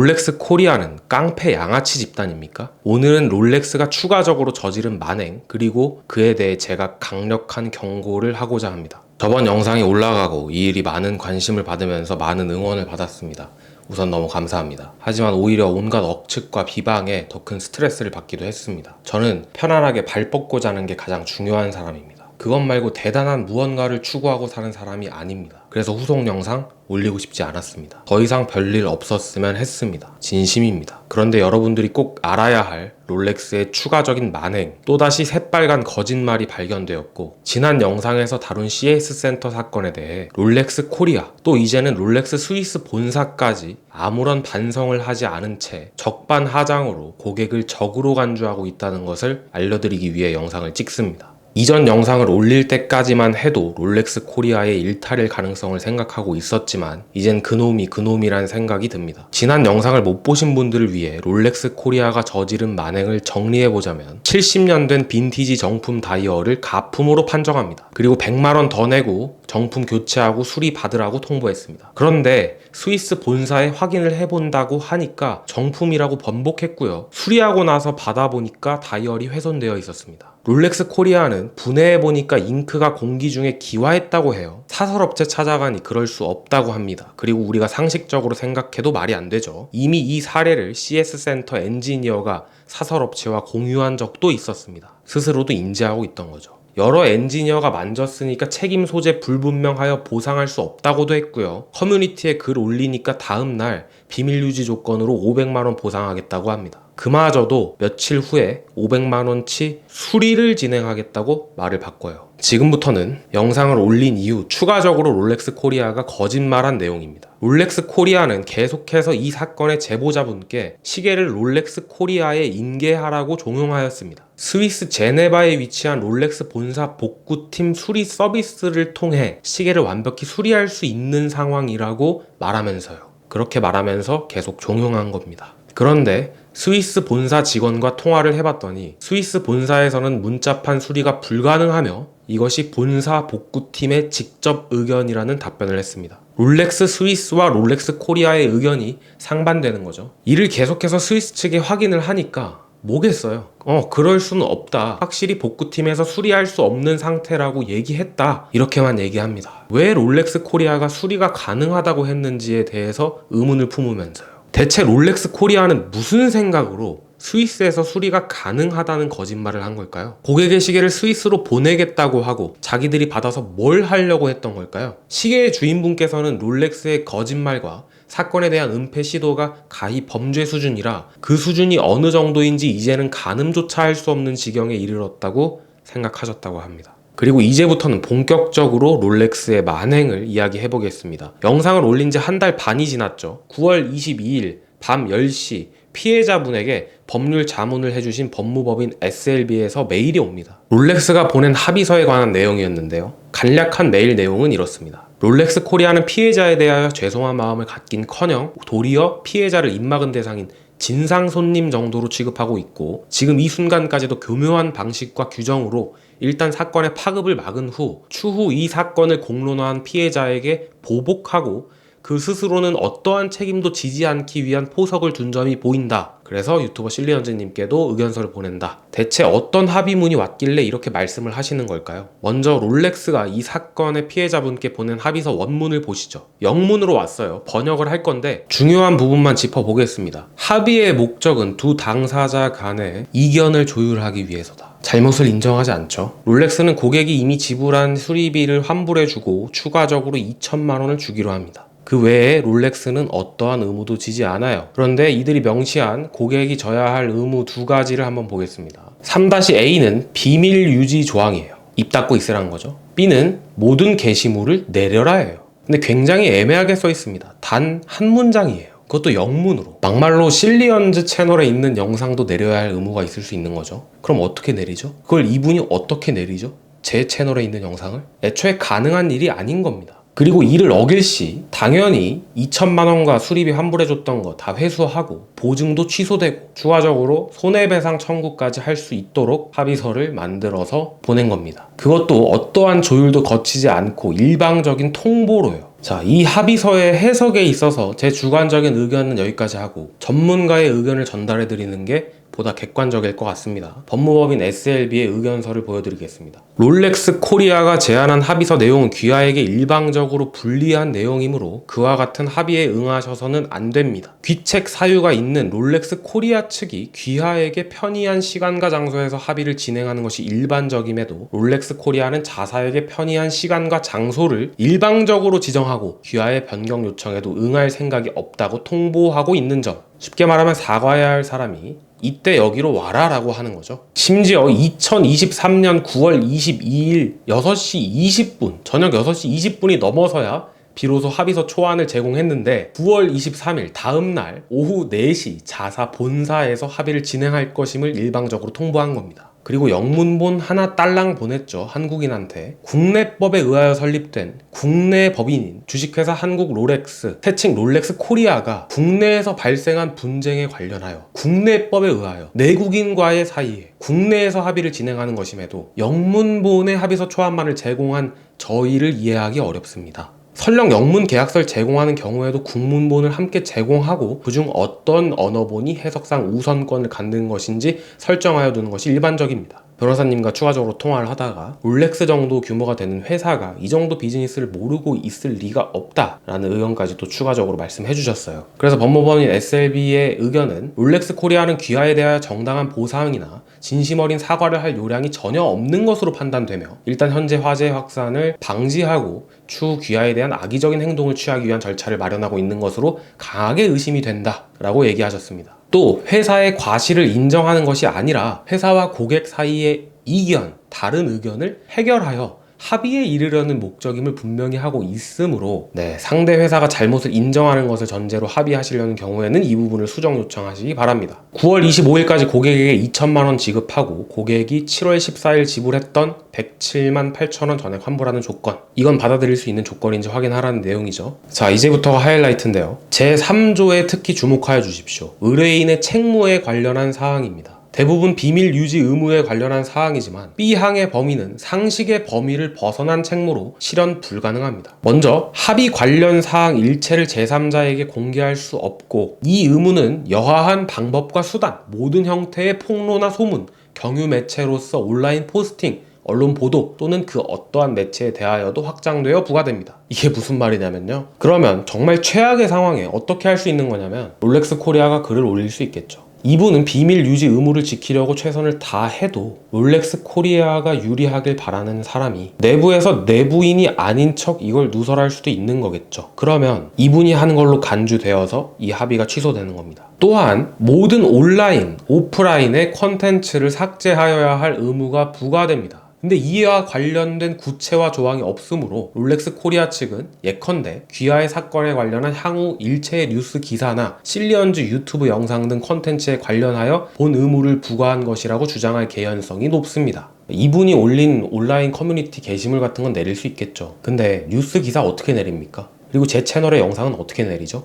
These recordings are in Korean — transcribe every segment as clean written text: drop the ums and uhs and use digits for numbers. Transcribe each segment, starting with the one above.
롤렉스 코리아는 깡패 양아치 집단입니까? 오늘은 롤렉스가 추가적으로 저지른 만행, 그리고 그에 대해 제가 강력한 경고를 하고자 합니다. 저번 영상이 올라가고 이 일이 많은 관심을 받으면서 많은 응원을 받았습니다. 우선 너무 감사합니다. 하지만 오히려 온갖 억측과 비방에 더 큰 스트레스를 받기도 했습니다. 저는 편안하게 발 뻗고 자는 게 가장 중요한 사람입니다. 그것 말고 대단한 무언가를 추구하고 사는 사람이 아닙니다. 그래서 후속 영상 올리고 싶지 않았습니다. 더 이상 별일 없었으면 했습니다. 진심입니다. 그런데 여러분들이 꼭 알아야 할 롤렉스의 추가적인 만행, 또다시 새빨간 거짓말이 발견되었고, 지난 영상에서 다룬 CS 센터 사건에 대해 롤렉스 코리아, 또 이제는 롤렉스 스위스 본사까지 아무런 반성을 하지 않은 채 적반하장으로 고객을 적으로 간주하고 있다는 것을 알려드리기 위해 영상을 찍습니다. 이전 영상을 올릴 때까지만 해도 롤렉스 코리아의 일탈일 가능성을 생각하고 있었지만 이젠 그놈이란 생각이 듭니다. 지난 영상을 못 보신 분들을 위해 롤렉스 코리아가 저지른 만행을 정리해보자면 70년 된 빈티지 정품 다이얼을 가품으로 판정합니다. 그리고 100만원 더 내고 정품 교체하고 수리 받으라고 통보했습니다. 그런데 스위스 본사에 확인을 해본다고 하니까 정품이라고 번복했고요. 수리하고 나서 받아보니까 다이얼이 훼손되어 있었습니다. 롤렉스 코리아는 분해해보니까 잉크가 공기 중에 기화했다고 해요. 사설업체 찾아가니 그럴 수 없다고 합니다. 그리고 우리가 상식적으로 생각해도 말이 안 되죠. 이미 이 사례를 CS 센터 엔지니어가 사설업체와 공유한 적도 있었습니다. 스스로도 인지하고 있던 거죠. 여러 엔지니어가 만졌으니까 책임 소재 불분명하여 보상할 수 없다고도 했고요. 커뮤니티에 글 올리니까 다음날 비밀 유지 조건으로 500만원 보상하겠다고 합니다. 그마저도 며칠 후에 500만원치 수리를 진행하겠다고 말을 바꿔요. 지금부터는 영상을 올린 이후 추가적으로 롤렉스 코리아가 거짓말한 내용입니다. 롤렉스 코리아는 계속해서 이 사건의 제보자분께 시계를 롤렉스 코리아에 인계하라고 종용하였습니다. 스위스 제네바에 위치한 롤렉스 본사 복구팀 수리 서비스를 통해 시계를 완벽히 수리할 수 있는 상황이라고 말하면서요. 그렇게 말하면서 계속 종용한 겁니다. 그런데 스위스 본사 직원과 통화를 해봤더니 스위스 본사에서는 문자판 수리가 불가능하며 이것이 본사 복구팀의 직접 의견이라는 답변을 했습니다. 롤렉스 스위스와 롤렉스 코리아의 의견이 상반되는 거죠. 이를 계속해서 스위스 측에 확인을 하니까 뭐겠어요. 그럴 수는 없다. 확실히 복구팀에서 수리할 수 없는 상태라고 얘기했다. 이렇게만 얘기합니다. 왜 롤렉스 코리아가 수리가 가능하다고 했는지에 대해서 의문을 품으면서요. 대체 롤렉스 코리아는 무슨 생각으로 스위스에서 수리가 가능하다는 거짓말을 한 걸까요? 고객의 시계를 스위스로 보내겠다고 하고 자기들이 받아서 뭘 하려고 했던 걸까요? 시계의 주인분께서는 롤렉스의 거짓말과 사건에 대한 은폐 시도가 가히 범죄 수준이라 그 수준이 어느 정도인지 이제는 가늠조차 할 수 없는 지경에 이르렀다고 생각하셨다고 합니다. 그리고 이제부터는 본격적으로 롤렉스의 만행을 이야기해보겠습니다. 영상을 올린 지 한 달 반이 지났죠. 9월 22일 밤 10시 피해자분에게 법률 자문을 해주신 법무법인 SLB에서 메일이 옵니다. 롤렉스가 보낸 합의서에 관한 내용이었는데요. 간략한 메일 내용은 이렇습니다. 롤렉스 코리아는 피해자에 대하여 죄송한 마음을 갖긴커녕 도리어 피해자를 입막은 대상인 진상 손님 정도로 취급하고 있고, 지금 이 순간까지도 교묘한 방식과 규정으로 일단 사건의 파급을 막은 후 추후 이 사건을 공론화한 피해자에게 보복하고 그 스스로는 어떠한 책임도 지지 않기 위한 포석을 둔 점이 보인다. 그래서 유튜버 실리언즈님께도 의견서를 보낸다. 대체 어떤 합의문이 왔길래 이렇게 말씀을 하시는 걸까요? 먼저 롤렉스가 이 사건의 피해자분께 보낸 합의서 원문을 보시죠. 영문으로 왔어요. 번역을 할 건데 중요한 부분만 짚어보겠습니다. 합의의 목적은 두 당사자 간의 이견을 조율하기 위해서다. 잘못을 인정하지 않죠. 롤렉스는 고객이 이미 지불한 수리비를 환불해주고 추가적으로 2천만 원을 주기로 합니다. 그 외에 롤렉스는 어떠한 의무도 지지 않아요. 그런데 이들이 명시한 고객이 져야 할 의무 두 가지를 한번 보겠습니다. 3-A는 비밀 유지 조항이에요. 입 닫고 있으라는 거죠. B는 모든 게시물을 내려라예요. 근데 굉장히 애매하게 써 있습니다. 단 한 문장이에요. 그것도 영문으로. 막말로 실리언즈 채널에 있는 영상도 내려야 할 의무가 있을 수 있는 거죠. 그럼 어떻게 내리죠? 그걸 이분이 어떻게 내리죠? 제 채널에 있는 영상을? 애초에 가능한 일이 아닌 겁니다. 그리고 이를 어길 시 당연히 2천만 원과 수리비 환불해줬던 거 다 회수하고 보증도 취소되고 추가적으로 손해배상 청구까지 할 수 있도록 합의서를 만들어서 보낸 겁니다. 그것도 어떠한 조율도 거치지 않고 일방적인 통보로요. 자, 이 합의서의 해석에 있어서 제 주관적인 의견은 여기까지 하고 전문가의 의견을 전달해 드리는 게 보다 객관적일 것 같습니다. 법무법인 SLB의 의견서를 보여드리겠습니다. 롤렉스 코리아가 제안한 합의서 내용은 귀하에게 일방적으로 불리한 내용이므로 그와 같은 합의에 응하셔서는 안 됩니다. 귀책 사유가 있는 롤렉스 코리아 측이 귀하에게 편의한 시간과 장소에서 합의를 진행하는 것이 일반적임에도 롤렉스 코리아는 자사에게 편의한 시간과 장소를 일방적으로 지정하고 귀하의 변경 요청에도 응할 생각이 없다고 통보하고 있는 점. 쉽게 말하면 사과해야 할 사람이 이때 여기로 와라 라고 하는 거죠. 심지어 2023년 9월 22일 6시 20분 저녁 6시 20분이 넘어서야 비로소 합의서 초안을 제공했는데 9월 23일 다음날 오후 4시 자사 본사에서 합의를 진행할 것임을 일방적으로 통보한 겁니다. 그리고 영문본 하나 딸랑 보냈죠. 한국인한테. 국내법에 의하여 설립된 국내 법인인 주식회사 한국 롤렉스, 태칭 롤렉스 코리아가 국내에서 발생한 분쟁에 관련하여 국내법에 의하여 내국인과의 사이에 국내에서 합의를 진행하는 것임에도 영문본의 합의서 초안만을 제공한 저희를 이해하기 어렵습니다. 설령 영문 계약서를 제공하는 경우에도 국문본을 함께 제공하고 그중 어떤 언어본이 해석상 우선권을 갖는 것인지 설정하여 두는 것이 일반적입니다. 변호사님과 추가적으로 통화를 하다가 롤렉스 정도 규모가 되는 회사가 이 정도 비즈니스를 모르고 있을 리가 없다라는 의견까지 또 추가적으로 말씀해 주셨어요. 그래서 법무법인 SLB의 의견은 롤렉스 코리아는 귀하에 대하여 정당한 보상이나 진심 어린 사과를 할 요량이 전혀 없는 것으로 판단되며 일단 현재 화재 확산을 방지하고 추후 귀하에 대한 악의적인 행동을 취하기 위한 절차를 마련하고 있는 것으로 강하게 의심이 된다라고 얘기하셨습니다. 또 회사의 과실을 인정하는 것이 아니라 회사와 고객 사이의 이견, 다른 의견을 해결하여 합의에 이르려는 목적임을 분명히 하고 있으므로 상대 회사가 잘못을 인정하는 것을 전제로 합의하시려는 경우에는 이 부분을 수정 요청하시기 바랍니다. 9월 25일까지 고객에게 2천만 원 지급하고 고객이 7월 14일 지불했던 107만 8천 원 전액 환불하는 조건, 이건 받아들일 수 있는 조건인지 확인하라는 내용이죠. 자, 이제부터가 하이라이트인데요. 제3조에 특히 주목하여 주십시오. 의뢰인의 책무에 관련한 사항입니다. 대부분 비밀 유지 의무에 관련한 사항이지만 B항의 범위는 상식의 범위를 벗어난 책무로 실현 불가능합니다. 먼저 합의 관련 사항 일체를 제3자에게 공개할 수 없고 이 의무는 여하한 방법과 수단, 모든 형태의 폭로나 소문, 경유 매체로서 온라인 포스팅, 언론 보도 또는 그 어떠한 매체에 대하여도 확장되어 부과됩니다. 이게 무슨 말이냐면요. 그러면 정말 최악의 상황에 어떻게 할 수 있는 거냐면 롤렉스 코리아가 글을 올릴 수 있겠죠. 이분은 비밀 유지 의무를 지키려고 최선을 다해도 롤렉스 코리아가 유리하길 바라는 사람이 내부에서 내부인이 아닌 척 이걸 누설할 수도 있는 거겠죠. 그러면 이분이 하는 걸로 간주되어서 이 합의가 취소되는 겁니다. 또한 모든 온라인, 오프라인의 콘텐츠를 삭제하여야 할 의무가 부과됩니다. 근데 이와 관련된 구체화 조항이 없으므로 롤렉스 코리아 측은 예컨대 귀하의 사건에 관련한 향후 일체의 뉴스 기사나 실리언즈 유튜브 영상 등 콘텐츠에 관련하여 본 의무를 부과한 것이라고 주장할 개연성이 높습니다. 이분이 올린 온라인 커뮤니티 게시물 같은 건 내릴 수 있겠죠. 근데 뉴스 기사 어떻게 내립니까? 그리고 제 채널의 영상은 어떻게 내리죠?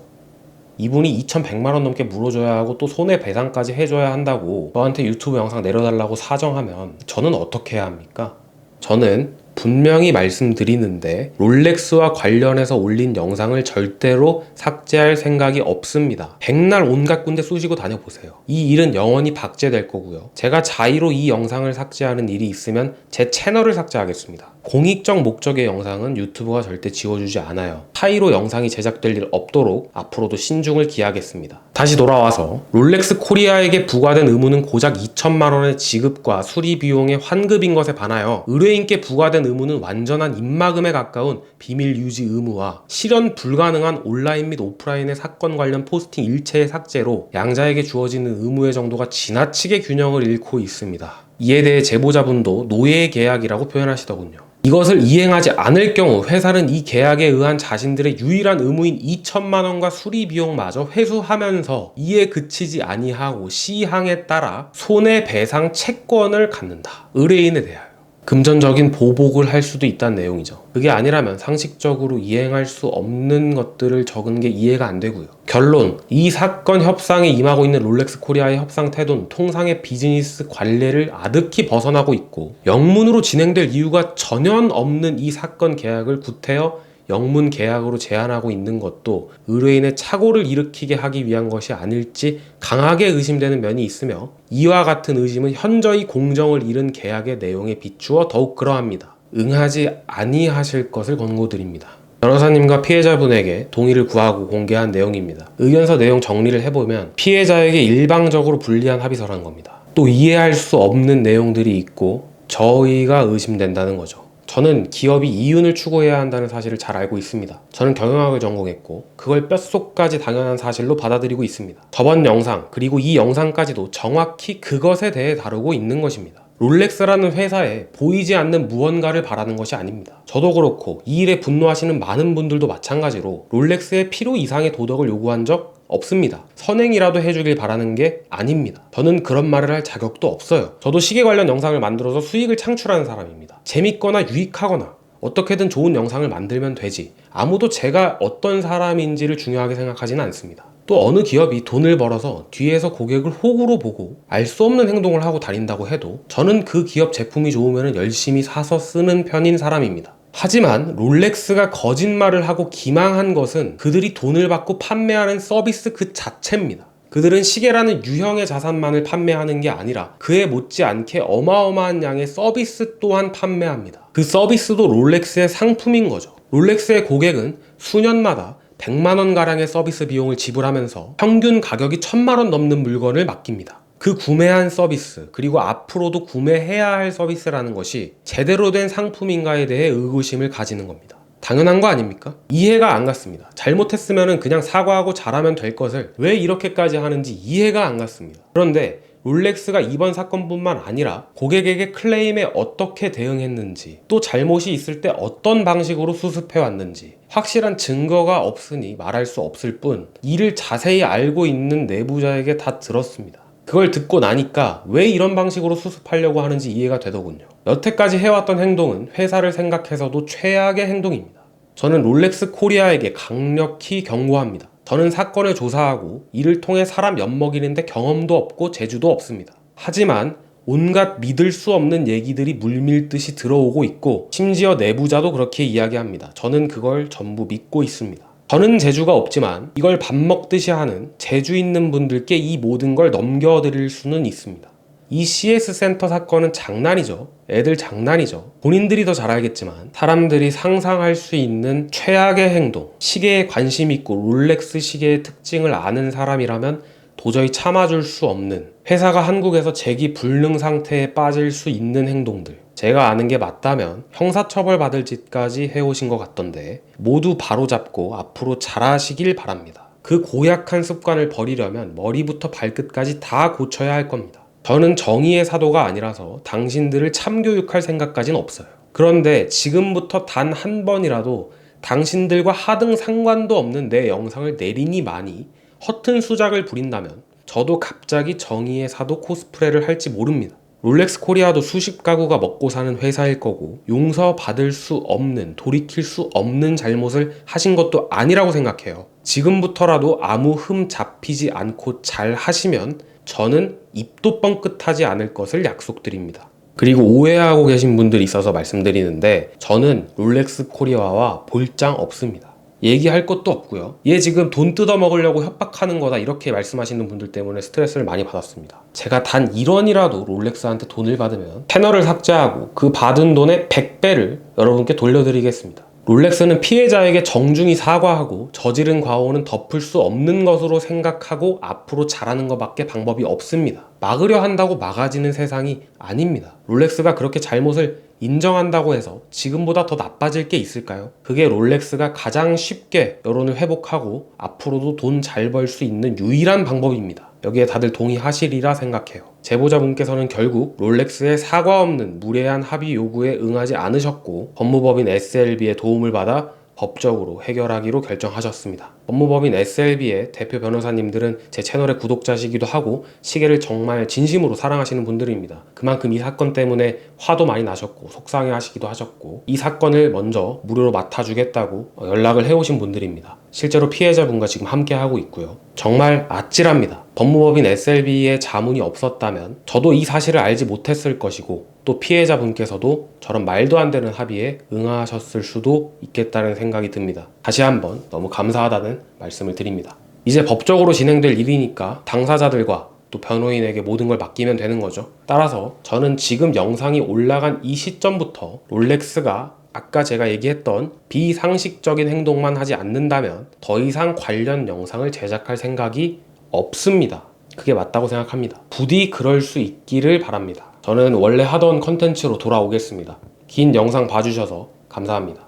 이분이 2,100만원 넘게 물어줘야 하고 또 손해배상까지 해줘야 한다고 저한테 유튜브 영상 내려달라고 사정하면 저는 어떻게 해야 합니까? 저는 분명히 말씀드리는데 롤렉스와 관련해서 올린 영상을 절대로 삭제할 생각이 없습니다. 백날 온갖 군데 쑤시고 다녀보세요. 이 일은 영원히 박제될 거고요. 제가 자의로 이 영상을 삭제하는 일이 있으면 제 채널을 삭제하겠습니다. 공익적 목적의 영상은 유튜브가 절대 지워주지 않아요. 타의로 영상이 제작될 일 없도록 앞으로도 신중을 기하겠습니다. 다시 돌아와서 롤렉스 코리아에게 부과된 의무는 고작 2천만 원의 지급과 수리 비용의 환급인 것에 반하여 의뢰인께 부과된 의무는 완전한 입막음에 가까운 비밀 유지 의무와 실현 불가능한 온라인 및 오프라인의 사건 관련 포스팅 일체의 삭제로 양자에게 주어지는 의무의 정도가 지나치게 균형을 잃고 있습니다. 이에 대해 제보자분도 노예 계약이라고 표현하시더군요. 이것을 이행하지 않을 경우 회사는 이 계약에 의한 자신들의 유일한 의무인 2천만 원과 수리 비용마저 회수하면서 이에 그치지 아니하고 C항에 따라 손해배상 채권을 갖는다. 의뢰인에 대하여. 금전적인 보복을 할 수도 있다는 내용이죠. 그게 아니라면 상식적으로 이행할 수 없는 것들을 적은 게 이해가 안 되고요. 결론, 이 사건 협상에 임하고 있는 롤렉스 코리아의 협상 태도는 통상의 비즈니스 관례를 아득히 벗어나고 있고 영문으로 진행될 이유가 전혀 없는 이 사건 계약을 구태여 영문 계약으로 제한하고 있는 것도 의뢰인의 착오를 일으키게 하기 위한 것이 아닐지 강하게 의심되는 면이 있으며, 이와 같은 의심은 현저히 공정을 잃은 계약의 내용에 비추어 더욱 그러합니다. 응하지 아니하실 것을 권고드립니다. 변호사님과 피해자분에게 동의를 구하고 공개한 내용입니다. 의견서 내용 정리를 해보면 피해자에게 일방적으로 불리한 합의서라는 겁니다. 또 이해할 수 없는 내용들이 있고 저의가 의심된다는 거죠. 저는 기업이 이윤을 추구해야 한다는 사실을 잘 알고 있습니다. 저는 경영학을 전공했고 그걸 뼛속까지 당연한 사실로 받아들이고 있습니다. 저번 영상 그리고 이 영상까지도 정확히 그것에 대해 다루고 있는 것입니다. 롤렉스라는 회사에 보이지 않는 무언가를 바라는 것이 아닙니다. 저도 그렇고 이 일에 분노하시는 많은 분들도 마찬가지로 롤렉스의 필요 이상의 도덕을 요구한 적 없습니다. 선행이라도 해주길 바라는 게 아닙니다. 저는 그런 말을 할 자격도 없어요. 저도 시계 관련 영상을 만들어서 수익을 창출하는 사람입니다. 재밌거나 유익하거나 어떻게든 좋은 영상을 만들면 되지, 아무도 제가 어떤 사람인지를 중요하게 생각하지는 않습니다. 또 어느 기업이 돈을 벌어서 뒤에서 고객을 호구로 보고 알 수 없는 행동을 하고 다닌다고 해도 저는 그 기업 제품이 좋으면 열심히 사서 쓰는 편인 사람입니다. 하지만 롤렉스가 거짓말을 하고 기망한 것은 그들이 돈을 받고 판매하는 서비스 그 자체입니다. 그들은 시계라는 유형의 자산만을 판매하는 게 아니라 그에 못지않게 어마어마한 양의 서비스 또한 판매합니다. 그 서비스도 롤렉스의 상품인 거죠. 롤렉스의 고객은 수년마다 100만원가량의 서비스 비용을 지불하면서 평균 가격이 1000만원 넘는 물건을 맡깁니다. 그 구매한 서비스, 그리고 앞으로도 구매해야 할 서비스라는 것이 제대로 된 상품인가에 대해 의구심을 가지는 겁니다. 당연한 거 아닙니까? 이해가 안 갔습니다. 잘못했으면 그냥 사과하고 잘하면 될 것을 왜 이렇게까지 하는지 이해가 안 갔습니다. 그런데 롤렉스가 이번 사건뿐만 아니라 고객에게 클레임에 어떻게 대응했는지, 또 잘못이 있을 때 어떤 방식으로 수습해왔는지 확실한 증거가 없으니 말할 수 없을 뿐, 이를 자세히 알고 있는 내부자에게 다 들었습니다. 그걸 듣고 나니까 왜 이런 방식으로 수습하려고 하는지 이해가 되더군요. 여태까지 해왔던 행동은 회사를 생각해서도 최악의 행동입니다. 저는 롤렉스 코리아에게 강력히 경고합니다. 저는 사건을 조사하고 이를 통해 사람 엿먹이는데 경험도 없고 재주도 없습니다. 하지만 온갖 믿을 수 없는 얘기들이 물밀듯이 들어오고 있고 심지어 내부자도 그렇게 이야기합니다. 저는 그걸 전부 믿고 있습니다. 저는 재주가 없지만 이걸 밥 먹듯이 하는 재주 있는 분들께 이 모든 걸 넘겨드릴 수는 있습니다. 이 CS 센터 사건은 장난이죠. 애들 장난이죠. 본인들이 더 잘 알겠지만 사람들이 상상할 수 있는 최악의 행동, 시계에 관심 있고 롤렉스 시계의 특징을 아는 사람이라면 도저히 참아줄 수 없는, 회사가 한국에서 재기 불능 상태에 빠질 수 있는 행동들, 제가 아는 게 맞다면 형사처벌 받을 짓까지 해오신 것 같던데 모두 바로잡고 앞으로 잘하시길 바랍니다. 그 고약한 습관을 버리려면 머리부터 발끝까지 다 고쳐야 할 겁니다. 저는 정의의 사도가 아니라서 당신들을 참교육할 생각까진 없어요. 그런데 지금부터 단 한 번이라도 당신들과 하등 상관도 없는 내 영상을 내리니 많이 허튼 수작을 부린다면 저도 갑자기 정의의 사도 코스프레를 할지 모릅니다. 롤렉스 코리아도 수십 가구가 먹고 사는 회사일 거고 용서받을 수 없는, 돌이킬 수 없는 잘못을 하신 것도 아니라고 생각해요. 지금부터라도 아무 흠 잡히지 않고 잘 하시면 저는 입도 뻥끗하지 않을 것을 약속드립니다. 그리고 오해하고 계신 분들이 있어서 말씀드리는데 저는 롤렉스 코리아와 볼장 없습니다. 얘기할 것도 없고요. 얘 지금 돈 뜯어먹으려고 협박하는 거다 이렇게 말씀하시는 분들 때문에 스트레스를 많이 받았습니다. 제가 단 1원이라도 롤렉스한테 돈을 받으면 채널을 삭제하고 그 받은 돈의 100배를 여러분께 돌려드리겠습니다. 롤렉스는 피해자에게 정중히 사과하고 저지른 과오는 덮을 수 없는 것으로 생각하고 앞으로 잘하는 것밖에 방법이 없습니다. 막으려 한다고 막아지는 세상이 아닙니다. 롤렉스가 그렇게 잘못을 인정한다고 해서 지금보다 더 나빠질 게 있을까요? 그게 롤렉스가 가장 쉽게 여론을 회복하고 앞으로도 돈 잘 벌 수 있는 유일한 방법입니다. 여기에 다들 동의하시리라 생각해요. 제보자분께서는 결국 롤렉스의 사과 없는 무례한 합의 요구에 응하지 않으셨고 법무법인 SLB의 도움을 받아 법적으로 해결하기로 결정하셨습니다. 법무법인 SLB의 대표 변호사님들은 제 채널의 구독자시기도 하고 시계를 정말 진심으로 사랑하시는 분들입니다. 그만큼 이 사건 때문에 화도 많이 나셨고 속상해 하시기도 하셨고 이 사건을 먼저 무료로 맡아주겠다고 연락을 해오신 분들입니다. 실제로 피해자분과 지금 함께 하고 있고요. 정말 아찔합니다. 법무법인 SLB의 자문이 없었다면 저도 이 사실을 알지 못했을 것이고 또 피해자분께서도 저런 말도 안 되는 합의에 응하셨을 수도 있겠다는 생각이 듭니다. 다시 한번 너무 감사하다는 말씀을 드립니다. 이제 법적으로 진행될 일이니까 당사자들과 또 변호인에게 모든 걸 맡기면 되는 거죠. 따라서 저는 지금 영상이 올라간 이 시점부터 롤렉스가 아까 제가 얘기했던 비상식적인 행동만 하지 않는다면 더 이상 관련 영상을 제작할 생각이 없습니다. 그게 맞다고 생각합니다. 부디 그럴 수 있기를 바랍니다. 저는 원래 하던 컨텐츠로 돌아오겠습니다. 긴 영상 봐주셔서 감사합니다.